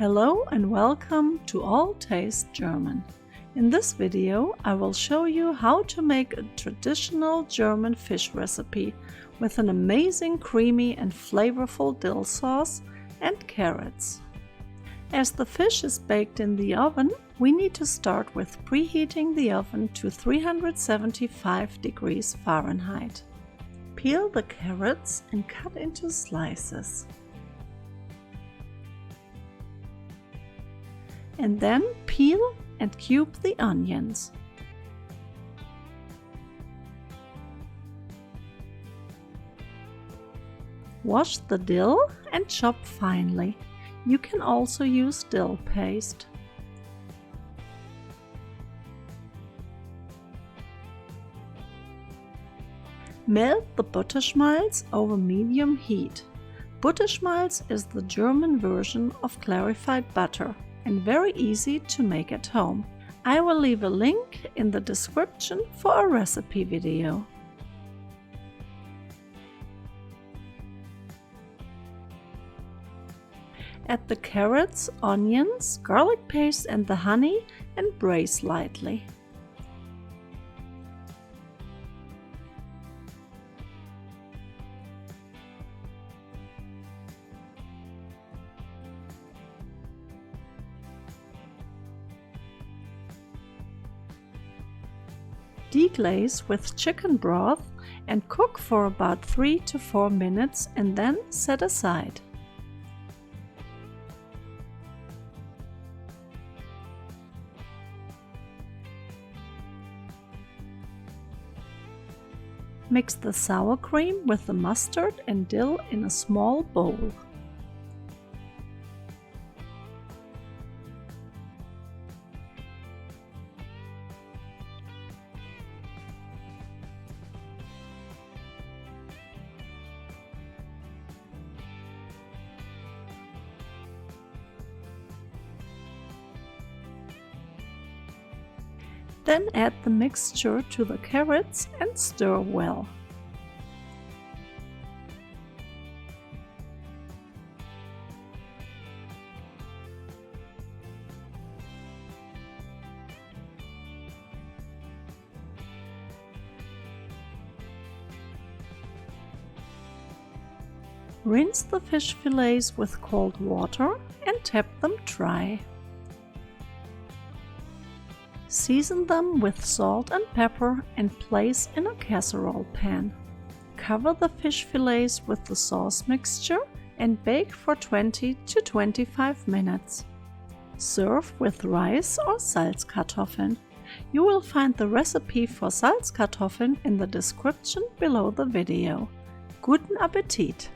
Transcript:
Hello and welcome to All Taste German. In this video I will show you how to make a traditional German fish recipe with an amazing creamy and flavorful dill sauce and carrots. As the fish is baked in the oven, we need to start with preheating the oven to 375 degrees Fahrenheit. Peel the carrots and cut into slices. And then peel and cube the onions. Wash the dill and chop finely. You can also use dill paste. Melt the Butterschmalz over medium heat. Butterschmalz is the German version of clarified butter and very easy to make at home. I will leave a link in the description for a recipe video. Add the carrots, onions, garlic paste and the honey and braise lightly. Deglaze with chicken broth and cook for about 3 to 4 minutes and then set aside. Mix the sour cream with the mustard and dill in a small bowl. Then add the mixture to the carrots and stir well. Rinse the fish fillets with cold water and tap them dry. Season them with salt and pepper and place in a casserole pan. Cover the fish fillets with the sauce mixture and bake for 20 to 25 minutes. Serve with rice or Salzkartoffeln. You will find the recipe for Salzkartoffeln in the description below the video. Guten Appetit!